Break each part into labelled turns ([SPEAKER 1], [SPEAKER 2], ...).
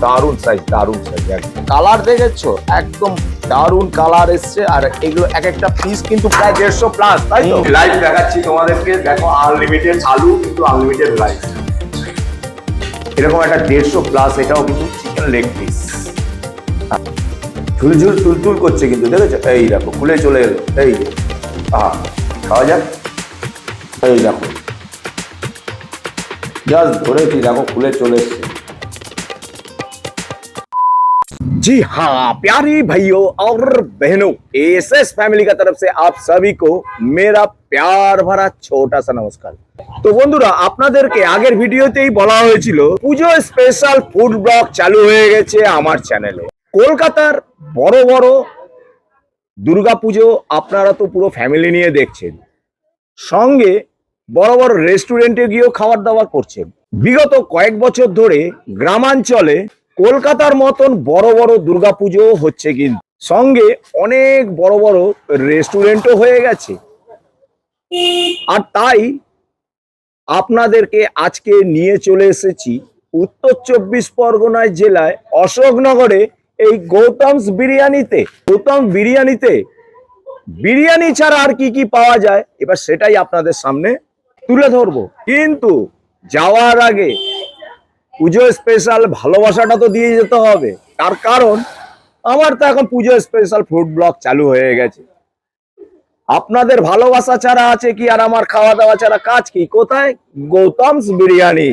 [SPEAKER 1] দারুন সাইজ একদম। কালার দেখেছো একদম দারুন কালার এসছে। আর এগুলো এক একটা পিস কিন্তু প্রায় 150 প্লাস, তাই তো? লাইভ দেখাচ্ছি তোমাদেরকে, দেখো আনলিমিটেড আলু কিন্তু আনলিমিটেড রাইস। এরকম একটা 150 প্লাস, এটাও কিন্তু চিকেন লেগ পিস। ঝুলঝুল তুলতুল করছে কিন্তু, দেখেছো? এই দেখো খুলে চলে এলো, এই খাওয়া যাক। এই দেখো জাস্ট ধরেছি, দেখো খুলে चले एसছে। जी हाँ प्यारी भाइयों और बहनों, एएसएस फैमिली का तरफ से आप सभी को मेरा प्यार भरा छोटा सा नमस्कार। তো বন্ধুরা, আপনাদেরকে আগের ভিডিওতেই বলা হয়েছিল পুজো স্পেশাল ফুড ব্লগ চালু হয়ে গেছে আমার চ্যানেলে। কলকাতার বড় বড় দুর্গাপুজো আপনারা তো পুরো ফ্যামিলি নিয়ে দেখছেন, সঙ্গে বড় বড় রেস্টুরেন্টে গিয়েও খাবার দাবার করছেন। বিগত কয়েক বছর ধরে গ্রামাঞ্চলে কলকাতার মতন বড় বড় দুর্গাপুজো হচ্ছে, কিন্তু সঙ্গে অনেক বড় বড় রেস্টুরেন্টও হয়ে গেছে। আর তাই আপনাদেরকে আজকে নিয়ে চলে এসেছি উত্তর 24 পরগনা জেলায় অশোকনগরে এই গৌতমস বিরিয়ানিতে। গৌতম বিরিয়ানিতে বিরিয়ানি ছাড়া আর কি কি পাওয়া যায় এবার সেটাই আপনাদের সামনে তুলে ধরবো। কিন্তু যাওয়ার আগে পুজো স্পেশাল ভালোবাসাটা তো দিয়ে যেতে হবে, তার কারণ আমার তো এখন পুজো স্পেশাল ফুড ব্লগ চালু হয়ে গেছে। আপনাদের ভালোবাসা ছাড়া আছে কি, আর আমার খাওয়া দাওয়া ছাড়া কাজ কি? কোথায়? গৌতমস বিরিয়ানি।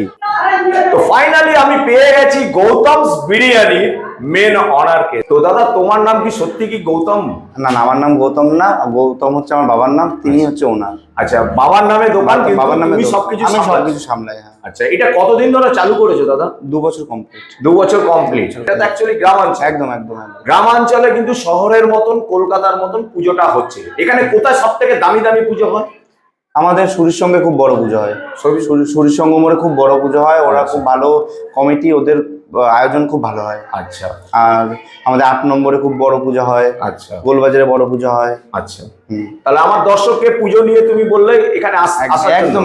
[SPEAKER 1] তো ফাইনালি আমি পেয়ে গেছি গৌতমস বিরিয়ানি মেন অনারকে। তো দাদা, তোমার নাম কি সত্যি কি গৌতম?
[SPEAKER 2] না না, আমার নাম গৌতম না, গৌতম হচ্ছে আমার বাবার নাম, তিনি হচ্ছে ওনার।
[SPEAKER 1] আচ্ছা, বাবার নামে দোকান,
[SPEAKER 2] বাবার নামে
[SPEAKER 1] তুমি সবকিছু
[SPEAKER 2] সামলাই। হ্যাঁ।
[SPEAKER 1] আচ্ছা, এটা কতদিন ধরে চালু করেছো দাদা?
[SPEAKER 2] 2 বছর কমপ্লিট।
[SPEAKER 1] 2 বছর কমপ্লিট। এটা তো অ্যাকচুয়ালি গ্রামাঞ্চল।
[SPEAKER 2] একদম।
[SPEAKER 1] গ্রামাঞ্চলে কিন্তু শহরের মতন কলকাতার মতন পুজোটা হচ্ছে। এখানে কোথায় সব থেকে দামি দামি পুজো হয়?
[SPEAKER 2] আমাদের সুরির সঙ্গে খুব বড় পুজো হয়, সুরির সঙ্গ মোড়ে খুব বড় পুজো হয়। ওরা খুব ভালো কমিটি, ওদের আয়োজন খুব ভালো হয়।
[SPEAKER 1] আচ্ছা।
[SPEAKER 2] আর আমাদের 8 নম্বরে খুব বড় পুজো হয়।
[SPEAKER 1] আচ্ছা।
[SPEAKER 2] গোলবাজারে বড় পুজো হয়।
[SPEAKER 1] আচ্ছা। তাহলে আমার দর্শককে পুজো নিয়ে তুমি বললে এখানে
[SPEAKER 2] একদম।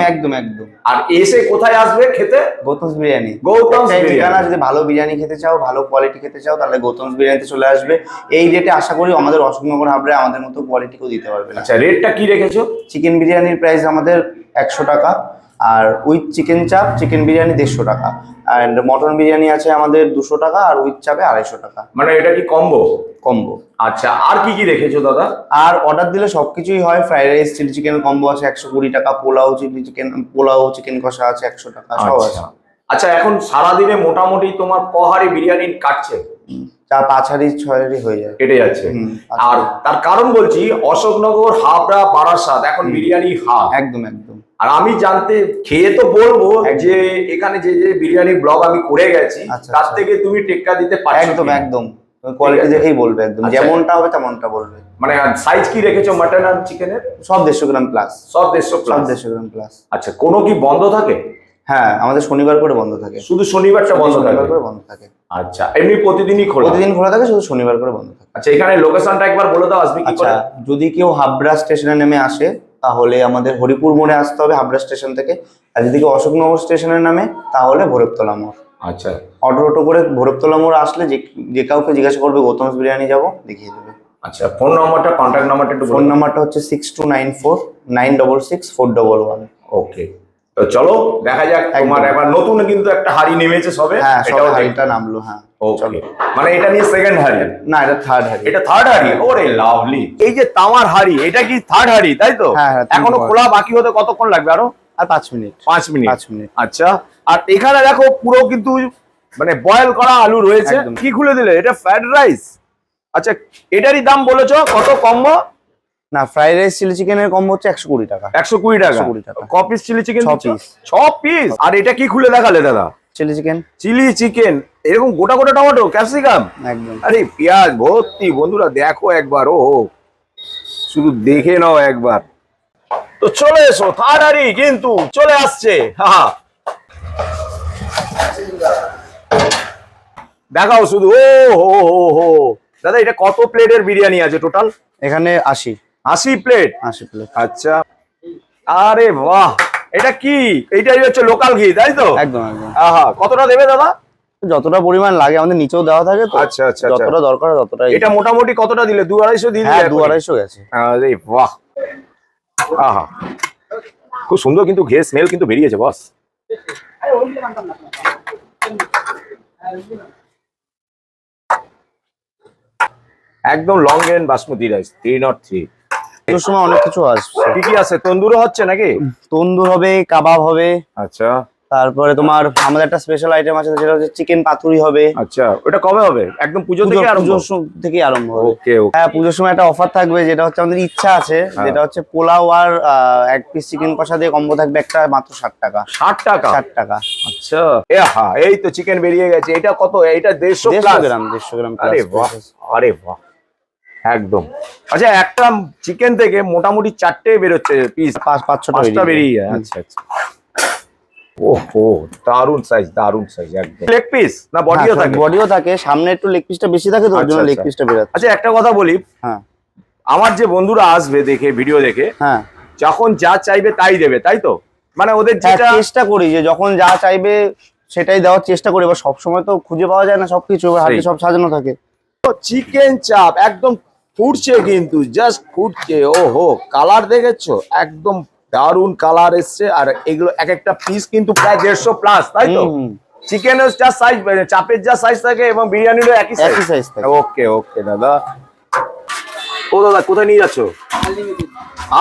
[SPEAKER 1] আর এসে কোথায় আসবে খেতে?
[SPEAKER 2] গৌতমস বিরিয়ানি।
[SPEAKER 1] গৌতমস
[SPEAKER 2] ঠিকানা, যদি ভালো বিরিয়ানি খেতে চাও, ভালো কোয়ালিটি খেতে চাও, তাহলে গৌতমস বিরিয়ানিতে চলে আসবে। এই রেটে আশা করি আমাদের অশোকনগর হাবড়ে আমাদের মতো কোয়ালিটিও দিতে পারবে না।
[SPEAKER 1] আচ্ছা, রেটটা কি রেখেছো?
[SPEAKER 2] চিকেন বিরিয়ানির প্রাইস আমাদের 100 টাকা, আর উইথ চিকেন চাপ চিকেন বিরিয়ানি 150 টাকা, অ্যান্ড মটন বিরিয়ানি আছে আমাদের 200 টাকা, আর উইথ চাপে 250 টাকা।
[SPEAKER 1] মানে এটা কি কম্বো?
[SPEAKER 2] কম্বো।
[SPEAKER 1] আচ্ছা, আর কি কি রেখেছো দাদা?
[SPEAKER 2] আর অর্ডার দিলে সবকিছুই হয়। Fried rice chilli chicken combo আছে 120 টাকা, পোলাও চিকেন কষা আছে 100 টাকা, সব আছে।
[SPEAKER 1] আচ্ছা, এখন সারাদিনে মোটামুটি তোমার কহারি বিরিয়ানি কাটছে?
[SPEAKER 2] 5 হাঁড়ি 6 হাঁড়ি হয়ে যায়,
[SPEAKER 1] কেটে যাচ্ছে। আর তার কারণ বলছি, অশোকনগর, হাবড়া, বারাসাত এখন বিরিয়ানি হাব।
[SPEAKER 2] একদম।
[SPEAKER 1] আর আমি জানতে খেয়ে তো বলবো যে এখানে যে যে বিরিয়ানি ব্লগ আমি করে গেছি তার থেকে তুমি টেক্কা দিতে পারছো।
[SPEAKER 2] একদম কোয়ালিটি দেখেই বলবে, একদম যেমনটা হবে তেমনটা বলবে।
[SPEAKER 1] মানে সাইজ কি রেখেছো মাটন আর চিকেনের?
[SPEAKER 2] সব 150 গ্রাম প্লাস।
[SPEAKER 1] সব 150
[SPEAKER 2] গ্রাম প্লাস।
[SPEAKER 1] আচ্ছা, কোনো কি বন্ধ থাকে?
[SPEAKER 2] হ্যাঁ, আমাদের শনিবার করে বন্ধ থাকে।
[SPEAKER 1] শুধু শনিবারটা বন্ধ থাকে? আচ্ছা, এমনি প্রতিদিনই খোলা?
[SPEAKER 2] প্রতিদিন খোলা থাকে, শুধু শনিবার করে বন্ধ থাকে।
[SPEAKER 1] আচ্ছা, এখানে লোকেশনটা একবার বলে দাও, আসবে কি করে?
[SPEAKER 2] যদি কেউ হাবড়া স্টেশনে নেমে আসে তাহলে আমাদের হরিপুর মোড়ে আসতে হবে হাবড়া স্টেশন থেকে। আর যদি কেউ অশোকনগর স্টেশনে নামে তাহলে ভৈরবতলা মোড়।
[SPEAKER 1] আচ্ছা,
[SPEAKER 2] অটো করে ভৈরবতলা মোড় আসলে যে কাউকে জিজ্ঞাসা করবে গৌতমস বিরিয়ানি যাবো, দেখিয়ে দেবে।
[SPEAKER 1] আচ্ছা, ফোন নাম্বারটা, কন্ট্যাক্ট নাম্বারটা একটু?
[SPEAKER 2] ফোন নাম্বারটা হচ্ছে 6294966411।
[SPEAKER 1] ওকে, তো চলো দেখা যাক। তোমার এবার নতুন কিন্তু একটা হাড়ি নেমেছে সবে।
[SPEAKER 2] হ্যাঁ, সব হাড়িটা নামলো। হ্যাঁ,
[SPEAKER 1] চলো। মানে এটা নিয়ে সেকেন্ড হাড়ি?
[SPEAKER 2] না, এটা থার্ড হাড়ি।
[SPEAKER 1] এটা থার্ড হাড়ি? ওরে লাভলি। এই যে তামার হাড়ি, এটা কি থার্ড হাড়ি, তাই তো?
[SPEAKER 2] হ্যাঁ।
[SPEAKER 1] এখনো খোলা বাকি হতে কতক্ষণ লাগবে? আরো
[SPEAKER 2] আর 5 মিনিট।
[SPEAKER 1] 5 মিনিট। আচ্ছা, আর এখানে দেখো পুরো কিন্তু মানে বয়েল করা আলু রয়েছে। কি খুলে দিলে? এটা ফ্রাইড রাইস? আচ্ছা, এটারই দাম বলেছো কত? কম্বো
[SPEAKER 2] না, ফ্রাইড রাইস চিলি চিকেনের কম্বো হচ্ছে 120 টাকা।
[SPEAKER 1] 120 টাকা। ক পিস চিলি চিকেন? 6 পিস। আর এটা কি খুলে দেখালে দাদা?
[SPEAKER 2] চিলি চিকেন
[SPEAKER 1] এরকম গোটা গোটা টমেটো, ক্যাপসিকাম,
[SPEAKER 2] একদম।
[SPEAKER 1] আরে পেঁয়াজ ভর্তি। বন্ধুরা দেখো একবার, ও শুধু দেখে নাও একবার। তো চলে এসো, থার্ড হাড়ি কিন্তু চলে আসছে। দেখাও শুধু। ও দাদা, এটা কত প্লেটের বিরিয়ানি আছে টোটাল?
[SPEAKER 2] এখানে 80
[SPEAKER 1] প্লেট। আচ্ছা, আরে বাহ, এটা কি? এইটাই হচ্ছে লোকাল ঘি, তাই তো?
[SPEAKER 2] একদম।
[SPEAKER 1] কতটা দেবে দাদা?
[SPEAKER 2] যতটা পরিমাণ লাগে আমাদের নিচেও দেওয়া থাকে তো।
[SPEAKER 1] আচ্ছা আচ্ছা আচ্ছা।
[SPEAKER 2] যতটা দরকার ততটাই।
[SPEAKER 1] এটা মোটামুটি কতটা দিলে? 2-250 দিয়ে
[SPEAKER 2] হ্যাঁ,
[SPEAKER 1] দিলে?
[SPEAKER 2] 2-250 গেছে।
[SPEAKER 1] আরে বাহ, আহা, খুব সুন্দর কিন্তু ঘিয়ের স্মেল কিন্তু বেরিয়েছে বস। একদম লং রেঞ্জ বাসমতি রাইস 303।
[SPEAKER 2] এর সময় অনেক কিছু আসছে।
[SPEAKER 1] কি কি আছে? তন্দুরও হচ্ছে নাকি?
[SPEAKER 2] তন্দুর হবে, কাবাব হবে,
[SPEAKER 1] আচ্ছা
[SPEAKER 2] তারপরে তোমার আমাদের একটা স্পেশাল আইটেম আছে যেটা হচ্ছে চিকেন পাতুরি হবে।
[SPEAKER 1] আচ্ছা, ওটা কবে হবে? একদম পুজো থেকে আরম্ভ?
[SPEAKER 2] থেকে আরম্ভ হবে।
[SPEAKER 1] ওকে ওকে।
[SPEAKER 2] হ্যাঁ, পুজোর সময় একটা অফার থাকবে, যেটা হচ্ছে আমাদের ইচ্ছা আছে, যেটা হচ্ছে পোলাও আর এক পিস চিকেন কষা দিয়ে কম্বো থাকবে একটা, মাত্র 60 টাকা।
[SPEAKER 1] 60 টাকা?
[SPEAKER 2] 60 টাকা।
[SPEAKER 1] আচ্ছা, হ্যাঁ, এই তো চিকেন বেরিয়ে গেছে। এটা কত? এটা 150
[SPEAKER 2] গ্রাম, 150 গ্রাম।
[SPEAKER 1] আরে বাহ, আরে বাহ, একদম। আচ্ছা, একটা চিকেন থেকে মোটামুটি 4টে বেরোচ্ছে পিস, 5-6টা বেরিয়ে যায়। আচ্ছা আচ্ছা। ওহো, দারুন সাইজ, দারুন সাইজ একদম। লেগ পিস না বডিও থাকে?
[SPEAKER 2] বডিও থাকে, সামনে একটু লেগ পিসটা বেশি থাকে তো, ওর জন্য লেগ পিসটা বেরোচ্ছে।
[SPEAKER 1] আচ্ছা, একটা কথা বলি,
[SPEAKER 2] হ্যাঁ,
[SPEAKER 1] আমার যে বন্ধুরা আসবে দেখে, ভিডিও দেখে,
[SPEAKER 2] হ্যাঁ,
[SPEAKER 1] যখন যা চাইবে তাই দেবে, তাই তো? মানে ওদের যেটা
[SPEAKER 2] চেষ্টা করি যে যখন যা চাইবে সেটাই দেওয়ার চেষ্টা করি, এবার সবসময় তো খুঁজে পাওয়া যায় না সবকিছু, হাতে সব সাজানো থাকে।
[SPEAKER 1] চিকেন চাপ একদম ফুটছে, কিন্তু জাস্ট ফুটছে। ওহো, কালার দেখেছো? একদম দারুন কালার এসছে। আর এগুলো এক একটা পিস কিন্তু প্রায় 150 প্লাস, তাই তো? চিকেনের যা সাইজ, চাপের যা সাইজ থাকে এবং বিরিয়ানিরও একই সাইজ থাকে। ওকে ওকে দাদা। ও দাদা, কোথায় নিয়ে যাচ্ছ?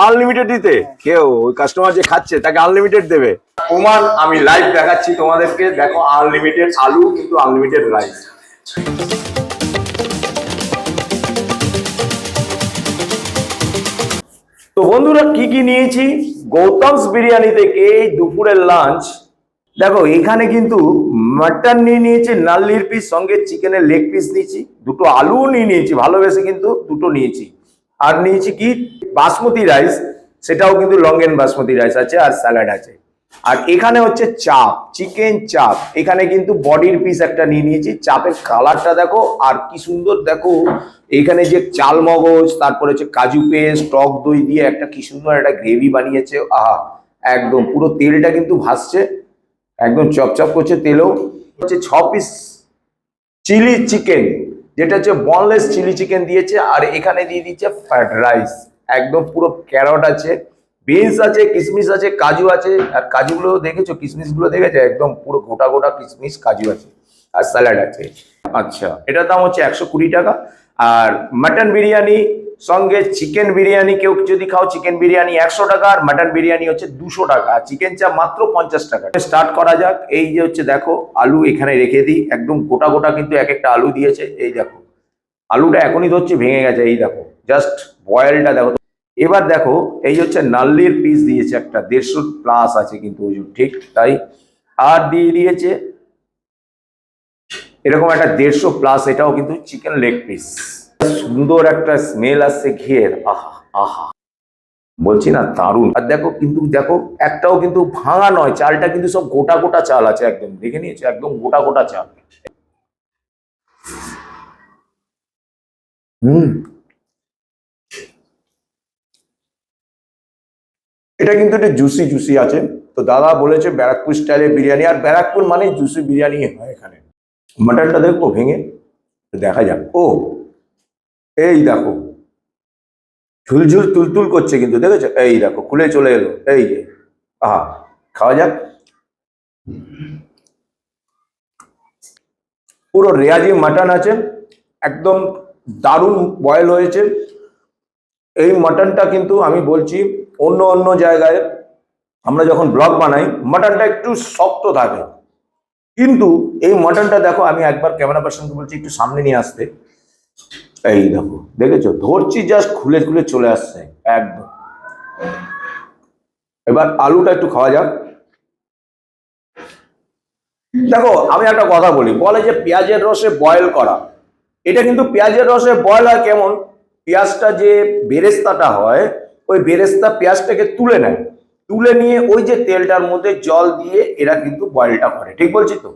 [SPEAKER 1] আনলিমিটেড দিতে? কেউ ওই কাস্টমার যে খাচ্ছে তাকে আনলিমিটেড দেবে? প্রমাণ আমি লাইভ দেখাচ্ছি তোমাদেরকে। দেখো, আনলিমিটেড আলু কিন্তু আনলিমিটেড রাইস। তো বন্ধুরা, কি কি নিয়েছি গৌতমস বিরিয়ানি থেকে এই দুপুরের লাঞ্চ? দেখো, এখানে কিন্তু মাটন নিয়ে নিয়েছি, নাল্লির পিস, সঙ্গে চিকেনের লেগ পিস নিয়েছি, দুটো আলু নিয়ে নিয়েছি ভালোবেসে, কিন্তু দুটো নিয়েছি। আর নিয়েছি কি বাসমতি রাইস, সেটাও কিন্তু লং এন্ড বাসমতি রাইস আছে, আর স্যালাড আছে। আর এখানে হচ্ছে চাপ, চিকেন চাপ। এখানে কিন্তু বডির পিস একটা নিয়ে নিয়েছি। চাপের কালারটা দেখো, আর কি সুন্দর দেখো। এখানে যে চাল মগজ, তারপরে হচ্ছে কাজু পেস্ট, টক দই দিয়ে একটা কি সুন্দর একটা গ্রেভি বানিয়েছে। আহা, একদম পুরো তেলটা কিন্তু ভাসছে, একদম চপচপ করছে তেলেও। হচ্ছে 6 পিস চিলি চিকেন, যেটা হচ্ছে বনলেস চিলি চিকেন দিয়েছে। আর এখানে দিয়ে দিচ্ছে ফ্রাইড রাইস, একদম পুরো ক্যারট আছে, বিনস আছে, কিশমিশ আছে, কাজু আছে। আর কাজুগুলো দেখেছো, কিশমিশ গুলো দেখেছো? একদম পুরো গোটা গোটা কিশমিশ কাজু আছে। আর স্যালাড আছে। আচ্ছা, এটার দাম হচ্ছে 120 টাকা। আর মাটন বিরিয়ানি সঙ্গে চিকেন বিরিয়ানি, কেউ যদি খাও চিকেন বিরিয়ানি 100 টাকা, আর মাটন বিরিয়ানি হচ্ছে 200 টাকা, আর চিকেন চাপ মাত্র 50 টাকা। স্টার্ট করা যাক। এই যে হচ্ছে দেখো, আলু এখানে রেখে দিই, একদম গোটা গোটা কিন্তু এক একটা আলু দিয়েছে। এই দেখো, আলুটা এখনই ধরছি ভেঙে গেছে। এই দেখো, জাস্ট বয়েলটা দেখো। এবার দেখো, এই হচ্ছে নাল্লির পিস দিয়েছে একটা, 150 প্লাস আছে কিন্তু ওজন, ঠিক তাই। আর দিয়ে দিয়েছে এরকম একটা 150 প্লাস, এটাও কিন্তু চিকেন লেগ পিস। সুন্দর একটা স্মেল আসছে ঘিয়ের, আহা আহা, বলছি না দারুণ। আর দেখো কিন্তু, দেখো একটাও কিন্তু ভাঙা নয়, চালটা কিন্তু সব গোটা গোটা চাল আছে, একদম দেখে নিয়েছো, একদম গোটা গোটা চাল। এটা কিন্তু একটু জুসি জুসি আছে। তো দাদা বলেছে ব্যারাকপুর স্টাইলের বিরিয়ানি, আর ব্যারাকপুর মানে জুসি বিরিয়ানি হয় এখানে। মাটনটা দেখবো ভেঙে, দেখা যাক। ও, এই দেখো, ঝুলঝুল তুলতুল করছে কিন্তু, দেখেছো? এই দেখো, খুলে চলে এলো। এই যে, আহা, খাওয়া যাক। পুরো রেয়াজি মাটন আছে, একদম দারুণ বয়েল হয়েছে। এই মাটনটা কিন্তু আমি বলছি, অন্য অন্য জায়গায় আমরা যখন ব্লগ বানাই মাটনটা একটু শক্ত থাকে, কিন্তু এই মাটনটা দেখো, আমি একবার ক্যামেরা পার্সনকে বলছি একটু সামনে নিয়ে আসতে। এই দেখো, দেখেছো? ধরছি, জাস্ট খুলে খুলে চলে আসছে একদম। এবার আলুটা একটু খাওয়া যাক। দেখো, আমি একটা কথা বলি, বলে যে পেঁয়াজের রসে বয়েল করা। এটা কিন্তু পেঁয়াজের রসে বয়েল হয় কেমন? পেঁয়াজটা যে বেরেস্তাটা হয়, ওই বেরেস্তা পেঁয়াজটাকে তুলে নেয়, তুলে নিয়ে ওই যে তেলটার মধ্যে জল দিয়ে এরা কিন্তু বয়েলটা করে। ঠিক বলছি তো?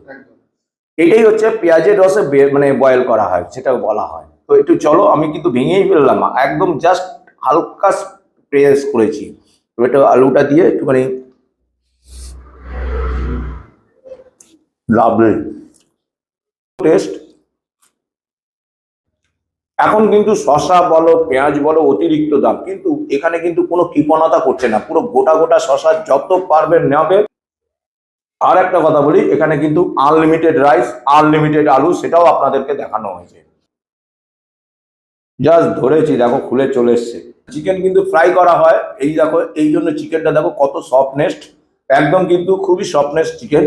[SPEAKER 1] এটাই হচ্ছে পেঁয়াজের রসে মানে বয়েল করা হয়, সেটা বলা হয়। তো একটু চলো, আমি কিন্তু ভেঙেই ফেললাম, একদম জাস্ট হালকা প্রেস করেছি। তো এটা আলুটা দিয়ে একটুখানি, লাভলি।
[SPEAKER 3] টেস্ট। এখন কিন্তু শসা বলো পেঁয়াজ বলো অতিরিক্ত দাম, কিন্তু এখানে কিন্তু কোনো কৃপণতা করছে না, পুরো গোটা গোটা শসা যত পারবেন নেবে। আর একটা কথা বলি, এখানে কিন্তু আনলিমিটেড রাইস, আনলিমিটেড আলু, সেটাও আপনাদেরকে দেখানো হয়েছে। জাস্ট ধরেছি, দেখো খুলে চলে এসছে। চিকেন কিন্তু ফ্রাই করা হয়, এই দেখো, এই জন্য চিকেনটা দেখো কত সফটনেস্ট, একদম কিন্তু খুবই সফটনেস্ট চিকেন।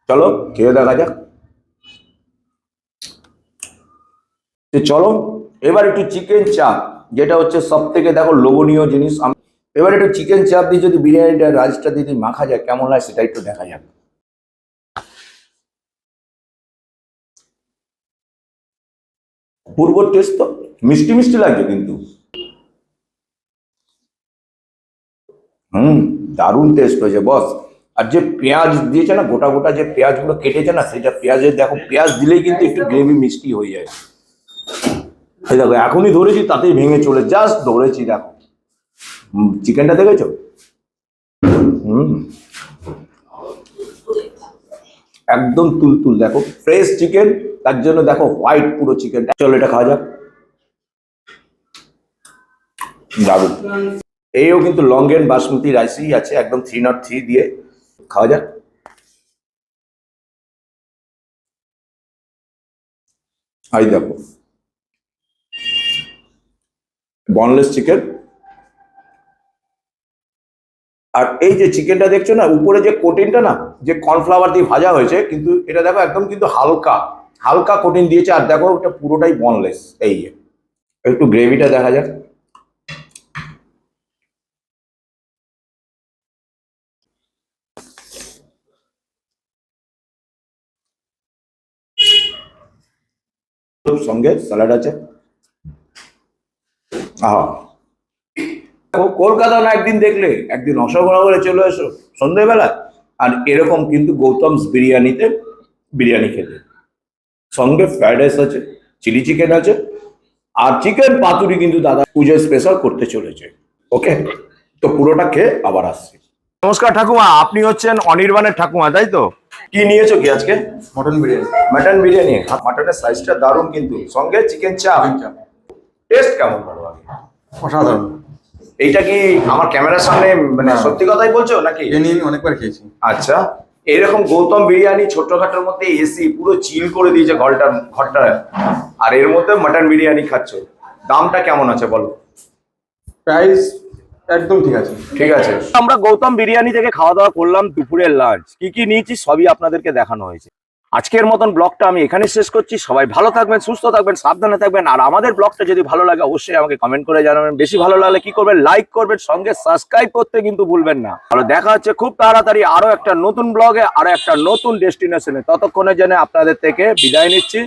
[SPEAKER 3] চলো খেয়ে দেখা যাক। চলো এবার একটু চিকেন চাপ, যেটা হচ্ছে সব থেকে দেখো লোভনীয় জিনিস। এবার একটু চিকেন চাপ দিয়ে যদি বিরিয়ানিটা রাইসটা দিয়ে মাখা যায় কেমন হয় সেটা একটু দেখা যাক। পূর্ব টেস্ট তো মিষ্টি মিষ্টি লাগছে কিন্তু, দারুণ টেস্ট হয়েছে বস। আর যে পেঁয়াজ দিয়েছে না, গোটা গোটা যে পেঁয়াজগুলো কেটেছে না, সেটা পেঁয়াজের দেখো, পেঁয়াজ দিলেই কিন্তু একটু গ্রেভি মিষ্টি হয়ে যায়। এই দেখো এখনই ধরেছি তাতেই ভেঙে চলে, জাস্ট ধরেছি দেখো। চিকেনটা দেখেছো? একদম তুলতুল, দেখো ফ্রেশ চিকেন, তার জন্য দেখো হোয়াইট পুরো চিকেনটা। চলো এটা খাওয়া যাক। দারুণ। এইও কিন্তু লং এন্ড বাসমতি রাইসই আছে, একদম 303 দিয়ে। খাওয়া যাক। এই দেখো বনলেস চিকেন। আর এই যে চিকেনটা দেখছো না, উপরে যে কোটিংটা না, যে কর্নফ্লাওয়ার দিয়ে ভাজা হয়েছে, কিন্তু এটা দেখো একদম কিন্তু হালকা হালকা কোটিং দিয়েছে। আর দেখো এটা পুরোটাই বনলেস। এই একটু গ্রেভিটা দেখা যাক। সঙ্গে স্যালাড আছে। আহা, কলকাতা না একদিন দেখলে, একদিন অসবরা করে চলে এসো সন্ধ্যেবেলা, আর এরকম কিন্তু গৌতমস বিরিয়ানিতে বিরিয়ানি খেতে। সঙ্গে ফ্রাইড রাইস আছে, চিলি চিকেন আছে, আর চিকেন পাতুরি কিন্তু দাদা পুজো স্পেশাল করতে চলেছে। ওকে, তো পুরোটা খেয়ে আবার আসছি। নমস্কার ঠাকুমা, আপনি হচ্ছেন অনির্বাণের ঠাকুমা তাই তো? কি নিয়েছো কি আজকে?
[SPEAKER 2] মটন বিরিয়ানি।
[SPEAKER 3] মাটন বিরিয়ানি। মাটনের সাইজটা দারুণ কিন্তু, সঙ্গে চিকেন চাপ। টেস্ট কেমন বলো আগে?
[SPEAKER 2] অসাধারণ।
[SPEAKER 3] এইটা কি আমার ক্যামেরার সামনে মানে সত্যি কথাই বলছো নাকি?
[SPEAKER 2] এ নিয়ে আমি অনেকবার খেয়েছি।
[SPEAKER 3] আচ্ছা, এরকম গৌতম বিরিয়ানি ছোট্টখাটোর মধ্যে এসি পুরো চিল করে দিয়েছে ঘরটা, আর এর মধ্যে মাটন বিরিয়ানি খাচ্ছ। দামটা কেমন আছে বলো?
[SPEAKER 2] প্রাইস একদম ঠিক আছে।
[SPEAKER 3] ঠিক আছে, আমরা গৌতম বিরিয়ানি থেকে খাওয়া দাওয়া করলাম, দুপুরের লাঞ্চ কি কি নিয়েছি সবই আপনাদেরকে দেখানো হয়েছে। আজকের মতন ব্লগটা আমি এখানে শেষ করছি। সবাই ভালো থাকবেন, সুস্থ থাকবেন, সাবধানে থাকবেন। আর আমাদের ব্লগটা যদি ভালো লাগে অবশ্যই আমাকে কমেন্ট করে জানাবেন। বেশি ভালো লাগলে কি করবেন, লাইক করবেন, সঙ্গে সাবস্ক্রাইব করতে কিন্তু ভুলবেন না। ভালো, দেখা হচ্ছে খুব তাড়াতাড়ি আরো একটা নতুন ব্লগে, আরো একটা নতুন ডেস্টিনেশনে। ততক্ষণের জন্য আপনাদের থেকে বিদায় নিচ্ছি।